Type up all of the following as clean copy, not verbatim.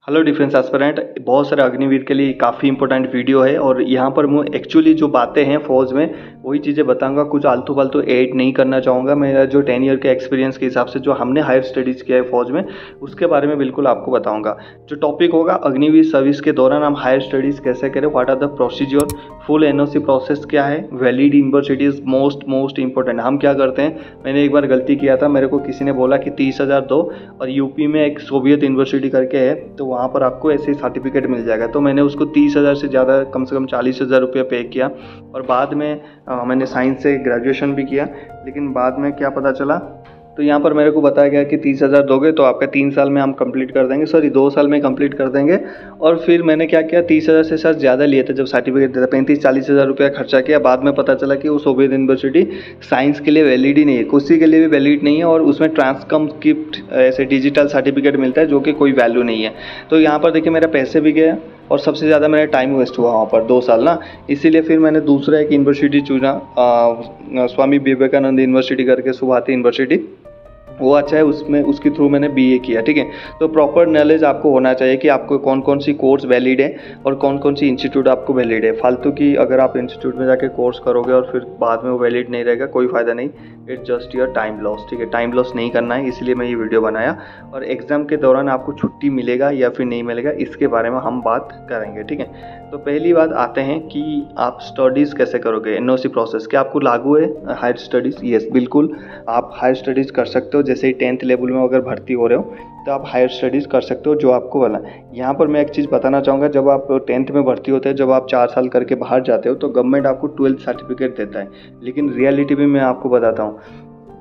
Hello defence aspirant, बहुत सारे अग्निवीर के लिए काफ़ी इंपॉर्टेंट वीडियो है और यहाँ पर मैं एक्चुअली जो बातें हैं फौज में वही चीज़ें बताऊंगा। कुछ आलतू फालतू ऐड नहीं करना चाहूँगा। मेरा जो 10 ईयर के एक्सपीरियंस के हिसाब से जो हमने हायर स्टडीज़ किया है फौज में, उसके बारे में बिल्कुल आपको बताऊँगा। जो टॉपिक होगा अग्निवीर सर्विस के दौरान हम हायर स्टडीज़ कैसे करें, what are the procedure, full NOC process क्या है, valid university is most important. हम क्या करते हैं, मैंने एक बार गलती किया था, मेरे को किसी ने बोला कि 30,000 दो और यूपी में एक सोवियत यूनिवर्सिटी करके है तो वहाँ पर आपको ऐसे सर्टिफिकेट मिल जाएगा। तो मैंने उसको 30,000 से ज़्यादा कम से कम 40,000 रुपये पे किया और बाद में मैंने साइंस से ग्रेजुएशन भी किया। लेकिन बाद में क्या पता चला, तो यहाँ पर मेरे को बताया गया कि 30,000 दोगे तो आपका 3 साल में हम कंप्लीट कर देंगे, 2 साल में कंप्लीट कर देंगे। और फिर मैंने क्या किया, 30,000 से सर ज़्यादा लिए थे जब सर्टिफिकेट देता, 35-40,000 रुपया खर्चा किया। बाद में पता चला कि वो सोवियत यूनिवर्सिटी साइंस के लिए वैलिड ही नहीं है, कुछ के लिए भी वैलिड नहीं है और उसमें ट्रांसक्रिप्ट ऐसे डिजिटल सर्टिफिकेट मिलता है जो कि कोई वैल्यू नहीं है। तो यहाँ पर देखिए मेरा पैसे भी गए और सबसे ज़्यादा मेरा टाइम वेस्ट हुआ वहाँ पर 2 साल ना। इसीलिए फिर मैंने दूसरा एक यूनिवर्सिटी चुना, स्वामी विवेकानंद यूनिवर्सिटी करके, सुभाती यूनिवर्सिटी, वो अच्छा है। उसमें उसके थ्रू मैंने बीए किया। ठीक है, तो प्रॉपर नॉलेज आपको होना चाहिए कि आपको कौन कौन सी कोर्स वैलिड है और कौन कौन सी इंस्टीट्यूट आपको वैलिड है। फालतू की अगर आप इंस्टीट्यूट में जाके कोर्स करोगे और फिर बाद में वो वैलिड नहीं रहेगा, कोई फ़ायदा नहीं। It's just your time loss. ठीक है, टाइम लॉस नहीं करना है, इसलिए मैं ये वीडियो बनाया। और एग्ज़ाम के दौरान आपको छुट्टी मिलेगा या फिर नहीं मिलेगा, इसके बारे में हम बात करेंगे। ठीक है, तो पहली बात आते हैं कि आप स्टडीज़ कैसे करोगे। एनओसी प्रोसेस क्या आपको लागू है हायर स्टडीज़? यस, बिल्कुल आप हायर स्टडीज़ कर सकते हो। जैसे ही 10th लेवल में अगर भर्ती हो रहे हो तो आप हायर स्टडीज़ कर सकते हो, जो आपको वाला। यहाँ पर मैं एक चीज़ बताना चाहूँगा, जब आप 10th में भर्ती होते हैं, जब आप 4 साल करके बाहर जाते हो तो गवर्नमेंट आपको 12th सर्टिफिकेट देता है। लेकिन रियलिटी में मैं आपको बताता हूँ,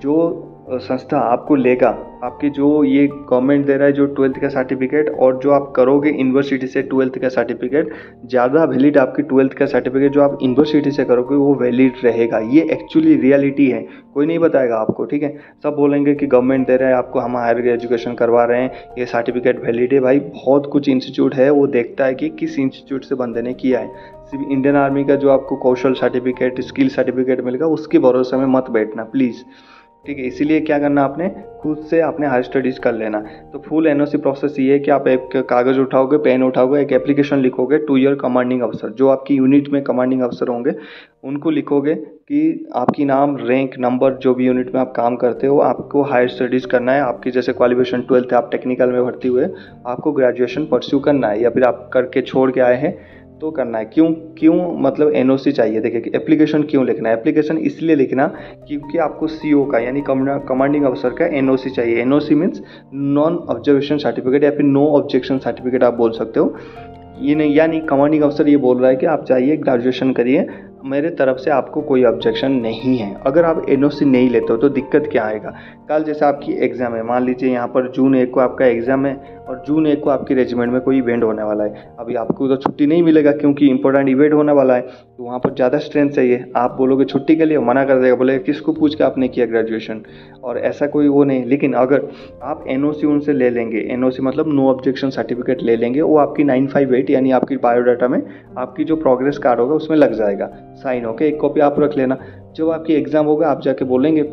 जो संस्था आपको लेगा, आपकी जो ये गवर्नमेंट दे रहा है जो 12th का सर्टिफिकेट, और जो आप करोगे यूनिवर्सिटी से 12th का सर्टिफिकेट, ज़्यादा वैलिड आपकी 12th का सर्टिफिकेट जो आप यूनिवर्सिटी से करोगे वो वैलिड रहेगा। ये एक्चुअली रियलिटी है, कोई नहीं बताएगा आपको। ठीक है, सब बोलेंगे कि गवर्नमेंट दे रहा है आपको, हम हायर एजुकेशन करवा रहे हैं, ये सर्टिफिकेट वैलिड है। भाई बहुत कुछ इंस्टीट्यूट है, वो देखता है कि किस इंस्टीट्यूट से बंदे ने किया है। सिर्फ इंडियन आर्मी का जो आपको कौशल सर्टिफिकेट, स्किल सर्टिफिकेट मिलेगा, उसके भरोसे में मत बैठना प्लीज़। ठीक है, इसीलिए क्या करना, आपने खुद से आपने हायर स्टडीज़ कर लेना। तो फुल एनओसी प्रोसेस ये है कि आप एक कागज़ उठाओगे, पेन उठाओगे, एक एप्लीकेशन लिखोगे टू योर कमांडिंग अफसर, जो आपकी यूनिट में कमांडिंग अफसर होंगे, उनको लिखोगे कि आपकी नाम, रैंक, नंबर, जो भी यूनिट में आप काम करते हो, आपको हायर स्टडीज़ करना है। आपकी जैसे क्वालिफिकेशन 12th है, आप टेक्निकल में भर्ती हुए, आपको ग्रेजुएशन परस्यू करना है, या फिर आप करके छोड़ के आए हैं तो करना है। क्यों मतलब एनओसी चाहिए। देखिए कि एप्लीकेशन क्यों लिखना है, एप्लीकेशन इसलिए लिखना क्योंकि आपको सीओ का यानी कमांडिंग अफसर का एनओसी चाहिए। NOC means non observation certificate या फिर नो ऑब्जेक्शन सर्टिफिकेट आप बोल सकते हो। ये नहीं, यानी कमांडिंग अफसर ये बोल रहा है कि आप चाहिए ग्रेजुएशन करिए, मेरे तरफ से आपको कोई ऑब्जेक्शन नहीं है। अगर आप एनओसी नहीं लेते हो तो दिक्कत क्या आएगा, कल जैसे आपकी एग्ज़ाम है, मान लीजिए यहाँ पर जून 1 को आपका एग्ज़ाम है और जून 1 को आपकी रेजिमेंट में कोई इवेंट होने वाला है। अभी आपको तो छुट्टी नहीं मिलेगा क्योंकि इंपॉर्टेंट इवेंट होने वाला है, तो वहाँ पर ज़्यादा स्ट्रेंथ चाहिए। आप बोलोगे छुट्टी के लिए, मना कर देगा, बोलेगा किसको पूछ के आपने किया ग्रेजुएशन, और ऐसा कोई वो नहीं। लेकिन अगर आप एनओसी उनसे ले लेंगे, एनओसी मतलब नो ऑब्जेक्शन सर्टिफिकेट ले लेंगे, वो आपकी 958 यानी आपकी बायोडाटा में आपकी जो प्रोग्रेस कार्ड होगा उसमें लग जाएगा, साइन होके एक कॉपी आप रख लेना। जब आपकी एग्ज़ाम होगा आप जाके बोलेंगे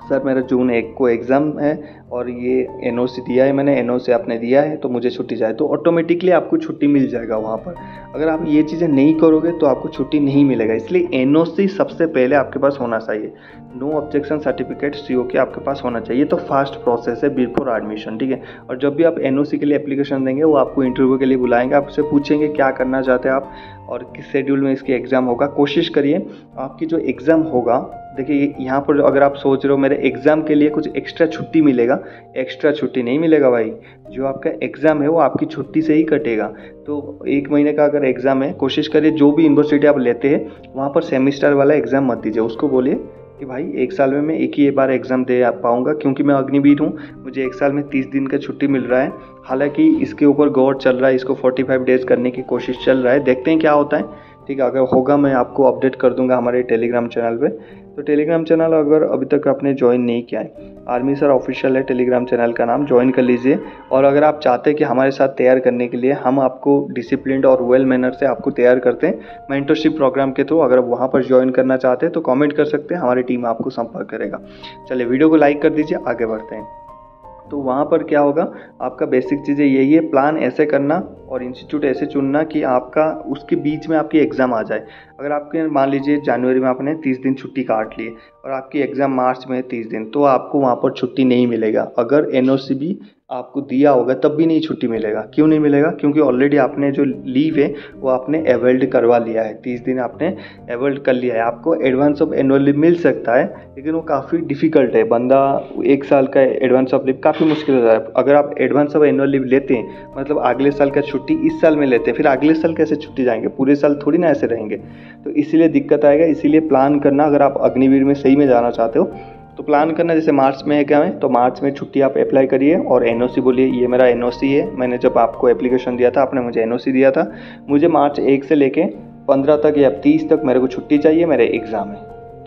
सर मेरा जून 1 को एग्ज़ाम है और ये एनओसी दिया है मैंने, एनओसी आपने दिया है तो मुझे छुट्टी चाहिए, तो ऑटोमेटिकली आपको छुट्टी मिल जाएगा वहाँ पर। अगर आप ये चीज़ें नहीं करोगे तो आपको छुट्टी नहीं मिलेगा। इसलिए एनओसी सबसे पहले आपके पास होना चाहिए, नो ऑब्जेक्शन सर्टिफिकेट सीओ के आपके पास होना चाहिए। तो फास्ट प्रोसेस है बिफोर एडमिशन। ठीक है, और जब भी आप एनओसी के लिए एप्लीकेशन देंगे वो आपको इंटरव्यू के लिए बुलाएंगे, आपसे पूछेंगे क्या करना चाहते हैं आप और किस शेड्यूल में इसकी एग्ज़ाम होगा। कोशिश करिए आपकी जो एग्ज़ाम होगा, देखिए यहाँ पर अगर आप सोच रहे हो मेरे एग्ज़ाम के लिए कुछ एक्स्ट्रा छुट्टी मिलेगा, एक्स्ट्रा छुट्टी नहीं मिलेगा भाई। जो आपका एग्ज़ाम है वो आपकी छुट्टी से ही कटेगा। तो 1 महीने का अगर एग्ज़ाम है, कोशिश करिए जो भी यूनिवर्सिटी आप लेते हैं वहाँ पर सेमिस्टर वाला एग्ज़ाम मत दीजिए। उसको बोलिए कि भाई 1 साल में मैं एक ही बार एग्ज़ाम दे पाऊँगा, क्योंकि मैं अग्निवीर हूँ, मुझे 1 साल में 30 दिन का छुट्टी मिल रहा है। हालांकि इसके ऊपर गौर चल रहा है, इसको 45 डेज़ करने की कोशिश चल रहा है, देखते हैं क्या होता है। ठीक है, अगर होगा मैं आपको अपडेट कर दूंगा हमारे टेलीग्राम चैनल पे। तो टेलीग्राम चैनल अगर अभी तक आपने ज्वाइन नहीं किया है, आर्मी सर ऑफिशियल है टेलीग्राम चैनल का नाम, ज्वाइन कर लीजिए। और अगर आप चाहते हैं कि हमारे साथ तैयार करने के लिए हम आपको डिसिप्लिन्ड और वेल मैनर से आपको तैयार करते हैं मेंटरशिप प्रोग्राम के थ्रू, अगर वहाँ पर ज्वाइन करना चाहते हैं तो कमेंट कर सकते हैं, हमारी टीम आपको संपर्क करेगा। चलिए वीडियो को लाइक कर दीजिए, आगे बढ़ते हैं। तो वहाँ पर क्या होगा, आपका बेसिक चीज़ें यही है, प्लान ऐसे करना और इंस्टीट्यूट ऐसे चुनना कि आपका उसके बीच में आपकी एग्ज़ाम आ जाए। अगर आपके मान लीजिए जनवरी में आपने 30 दिन छुट्टी काट ली और आपकी एग्ज़ाम मार्च में है 30 दिन, तो आपको वहाँ पर छुट्टी नहीं मिलेगा। अगर एनओसी भी आपको दिया होगा तब भी नहीं छुट्टी मिलेगा। क्यों नहीं मिलेगा? क्योंकि ऑलरेडी आपने जो लीव है वो आपने अवेल्ड करवा लिया है, 30 दिन आपने अवेल्ड कर लिया है। आपको एडवांस ऑफ एनुअल लीव मिल सकता है, लेकिन वो काफ़ी डिफ़िकल्ट है। बंदा 1 साल का एडवांस ऑफ लीव काफ़ी मुश्किल होता है। अगर आप एडवांस ऑफ एनुअल लीव लेते हैं, मतलब अगले साल का छुट्टी इस साल में लेते हैं, फिर अगले साल कैसे छुट्टी जाएंगे? पूरे साल थोड़ी ना ऐसे रहेंगे, तो इसीलिए दिक्कत आएगा। इसीलिए प्लान करना, अगर आप अग्निवीर में सही में जाना चाहते हो तो प्लान करना। जैसे मार्च में है क्या है, तो मार्च में छुट्टी आप अप्लाई करिए और एनओसी बोलिए ये मेरा एनओसी है। मैंने जब आपको एप्लीकेशन दिया था आपने मुझे एनओसी दिया था, मुझे मार्च 1 से लेके 15 तक या 30 तक मेरे को छुट्टी चाहिए, मेरे एग्ज़ाम है,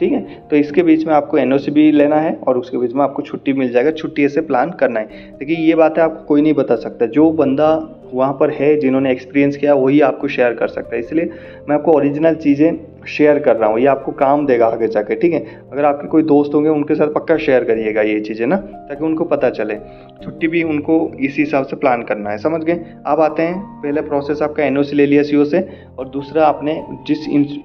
ठीक है। तो इसके बीच में आपको एनओसी भी लेना है और उसके बीच में आपको छुट्टी मिल जाएगा। छुट्टी ऐसे प्लान करना है। देखिए ये बात है आपको कोई नहीं बता सकता, जो बंदा वहाँ पर है जिन्होंने एक्सपीरियंस किया वही आपको शेयर कर सकता है। इसलिए मैं आपको ओरिजिनल चीज़ें शेयर कर रहा हूँ, ये आपको काम देगा आगे जाके, ठीक है। अगर आपके कोई दोस्त होंगे उनके साथ पक्का शेयर करिएगा ये चीज़ें ना, ताकि उनको पता चले। छुट्टी भी उनको इसी हिसाब से प्लान करना है, समझ गए। अब आते हैं, पहले प्रोसेस आपका एनओसी ले लिया सीओ से, और दूसरा आपने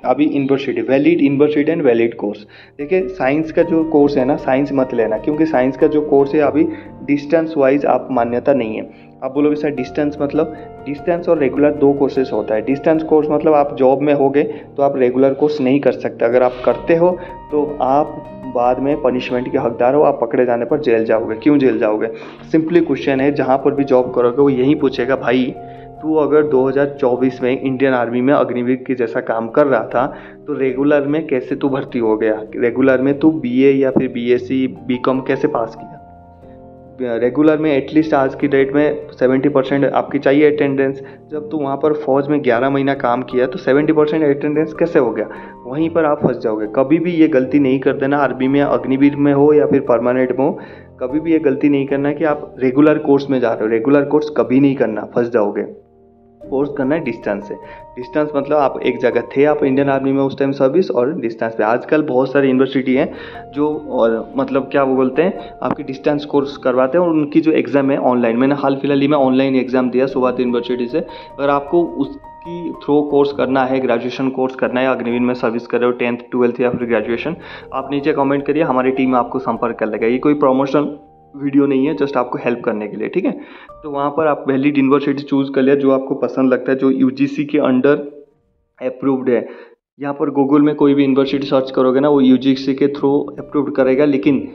अभी university, valid university and valid course. देखिए साइंस का जो कोर्स है ना, साइंस मत लेना, क्योंकि साइंस का जो कोर्स है अभी डिस्टेंस वाइज आप मान्यता नहीं है। आप बोलोगे सर डिस्टेंस मतलब, डिस्टेंस और रेगुलर 2 कोर्सेज होता है। डिस्टेंस कोर्स मतलब आप जॉब में होगे तो आप रेगुलर कोर्स नहीं कर सकते। अगर आप करते हो तो आप बाद में पनिशमेंट के हकदार हो, आप पकड़े जाने पर जेल जाओगे। क्यों जेल जाओगे? सिंपली क्वेश्चन है, जहाँ पर भी जॉब करोगे वो यही पूछेगा, भाई तू अगर 2024 में इंडियन आर्मी में अग्निवीर के जैसा काम कर रहा था तो रेगुलर में कैसे तू भर्ती हो गया? रेगुलर में तू बीए या फिर बीएससी बीकॉम कैसे पास किया? रेगुलर में एटलीस्ट आज की डेट में 70% आपकी चाहिए अटेंडेंस। जब तू वहाँ पर फौज में 11 महीना काम किया तो 70% अटेंडेंस कैसे हो गया? वहीं पर आप फंस जाओगे। कभी भी ये गलती नहीं कर देना, आर्मी में अग्निवीर में हो या फिर परमानेंट में हो, कभी भी ये गलती नहीं करना कि आप रेगुलर कोर्स में जा रहे हो। रेगुलर कोर्स कभी नहीं करना, फंस जाओगे। कोर्स करना है डिस्टेंस से। डिस्टेंस मतलब आप एक जगह थे, आप इंडियन आर्मी में उस टाइम सर्विस, और डिस्टेंस पे आजकल बहुत सारी यूनिवर्सिटी हैं जो, और मतलब क्या वो बोलते हैं, आपकी डिस्टेंस कोर्स करवाते हैं और उनकी जो एग्ज़ाम है ऑनलाइन। मैंने हाल फिलहाल ही में ऑनलाइन एग्ज़ाम दिया सुवात यूनिवर्सिटी से। अगर आपको उसकी थ्रू कोर्स करना है, ग्रेजुएशन कोर्स करना है, अग्निवीर में सर्विस कर रहे हो 10th 12th या फिर ग्रेजुएशन, आप नीचे कमेंट करिए, हमारी टीम आपको संपर्क कर लेगा। ये कोई प्रमोशन वीडियो नहीं है, जस्ट आपको हेल्प करने के लिए, ठीक है। तो वहाँ पर आप वैलिड यूनिवर्सिटी चूज़ कर लिया जो आपको पसंद लगता है, जो यूजीसी के अंडर अप्रूव्ड है। यहाँ पर गूगल में कोई भी यूनिवर्सिटी सर्च करोगे ना, वो यूजीसी के थ्रू अप्रूव्ड करेगा, लेकिन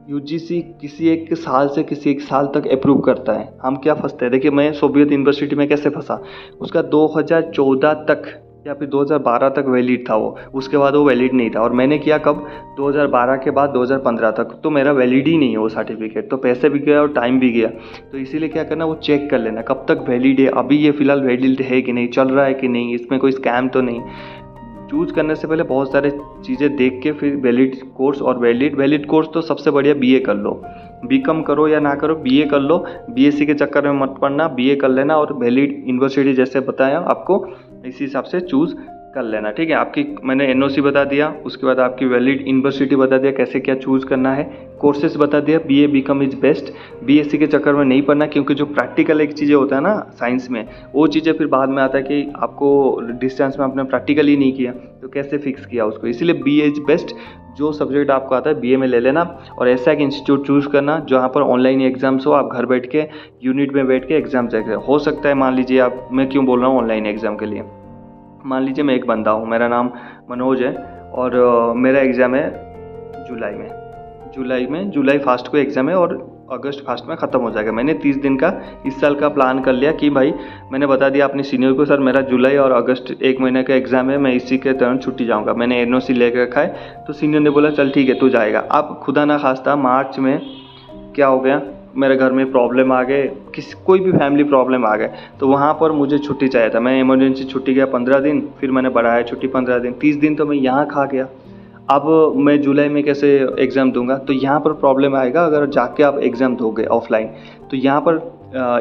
यूजीसी किसी एक साल से किसी एक साल तक अप्रूव करता है। हम क्या फंसते हैं, देखिए मैं सोवियत यूनिवर्सिटी में कैसे फंसा, उसका 2014 तक या फिर 2012 तक वैलिड था वो, उसके बाद वो वैलिड नहीं था। और मैंने किया कब? 2012 के बाद 2015 तक, तो मेरा वैलिड ही नहीं है वो सर्टिफिकेट। तो पैसे भी गया और टाइम भी गया। तो इसीलिए क्या करना, वो चेक कर लेना कब तक वैलिड है, अभी ये फिलहाल वैलिड है कि नहीं, चल रहा है कि नहीं, इसमें कोई स्कैम तो नहीं। चूज़ करने से पहले बहुत सारे चीज़ें देख के फिर वैलिड कोर्स, और वैलिड कोर्स तो सबसे बढ़िया बीए कर लो। बीकॉम करो या ना करो, बीए कर लो। बीएससी के चक्कर में मत पड़ना, बीए कर लेना और वैलिड यूनिवर्सिटी जैसे बताया आपको इसी हिसाब से चूज़ कर लेना, ठीक है। आपकी मैंने एनओसी बता दिया, उसके बाद आपकी वैलिड यूनिवर्सिटी बता दिया कैसे क्या चूज़ करना है, कोर्सेज बता दिया, BA BCom is best. BSc के चक्कर में नहीं पढ़ना, क्योंकि जो प्रैक्टिकल एक चीज़ें होता है ना साइंस में, वो चीज़ें फिर बाद में आता है कि आपको डिस्टेंस में आपने प्रैक्टिकल ही नहीं किया तो कैसे फिक्स किया उसको। इसीलिए बीए इज़ बेस्ट। जो सब्जेक्ट आपको आता है बीए में ले लेना, और ऐसा एक इंस्टीट्यूट चूज़ करना जहाँ पर ऑनलाइन एग्जाम्स हो, आप घर बैठ के यूनिट में बैठ के एग्जाम देख रहे हो सकता है। मान लीजिए आप, मैं क्यों बोल रहा हूँ ऑनलाइन एग्ज़ाम के लिए, मान लीजिए मैं एक बंदा हूँ, मेरा नाम मनोज है और मेरा एग्ज़ाम है जुलाई फर्स्ट को एग्ज़ाम है और अगस्त फर्स्ट में ख़त्म हो जाएगा। मैंने 30 दिन का इस साल का प्लान कर लिया कि भाई, मैंने बता दिया अपने सीनियर को, सर मेरा जुलाई और अगस्त 1 महीने का एग्ज़ाम है, मैं इसी के दौरान छुट्टी जाऊँगा। मैंने एनओसी लेकर रखा है। तो सीनियर ने बोला चल ठीक है तू जाएगा। अब खुदा ना खास्ता मार्च में क्या हो गया, मेरे घर में प्रॉब्लम आ गए, कोई भी फैमिली प्रॉब्लम आ गए, तो वहाँ पर मुझे छुट्टी चाहिए था। मैं इमरजेंसी छुट्टी गया 15 दिन, फिर मैंने बढ़ाया छुट्टी 15 दिन, 30 दिन तो मैं यहाँ खा गया। अब मैं जुलाई में कैसे एग्ज़ाम दूंगा? तो यहाँ पर प्रॉब्लम आएगा अगर जाके आप एग्ज़ाम दोगे ऑफलाइन। तो यहाँ पर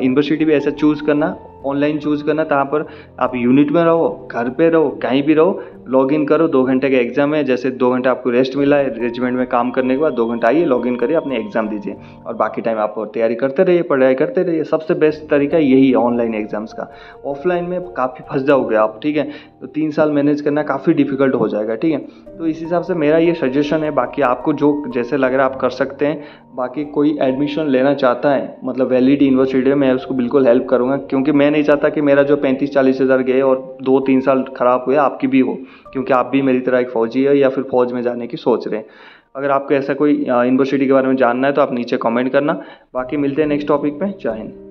यूनिवर्सिटी भी ऐसा चूज़ करना, ऑनलाइन चूज़ करना, जहाँ पर आप यूनिट में रहो, घर पे रहो, कहीं भी रहो, लॉगिन करो, 2 घंटे का एग्ज़ाम है, जैसे 2 घंटे आपको रेस्ट मिला है रेजिमेंट में काम करने के बाद, 2 घंटा आइए लॉगिन करिए, अपने एग्ज़ाम दीजिए और बाकी टाइम आप तैयारी करते रहिए, पढ़ाई करते रहिए। सबसे बेस्ट तरीका यही है ऑनलाइन एग्ज़ाम्स का। ऑफलाइन में काफ़ी फंस जाओगे आप, ठीक है, तो 3 साल मैनेज करना काफ़ी डिफिकल्ट हो जाएगा, ठीक है। तो इस हिसाब से मेरा ये सजेशन है, बाकी आपको जो जैसे लग रहा है आप कर सकते हैं। बाकी कोई एडमिशन लेना चाहता है मतलब वैलिड यूनिवर्सिटी में, मैं उसको बिल्कुल हेल्प करूँगा, क्योंकि मैं नहीं चाहता कि मेरा जो 35-40 हज़ार गए और 2-3 साल ख़राब हुए आपकी भी हो, क्योंकि आप भी मेरी तरह एक फ़ौजी है या फिर फ़ौज में जाने की सोच रहे हैं। अगर आपको ऐसा कोई यूनिवर्सिटी के बारे में जानना है तो आप नीचे कमेंट करना। बाकी मिलते हैं नेक्स्ट टॉपिक में। जय हिंद।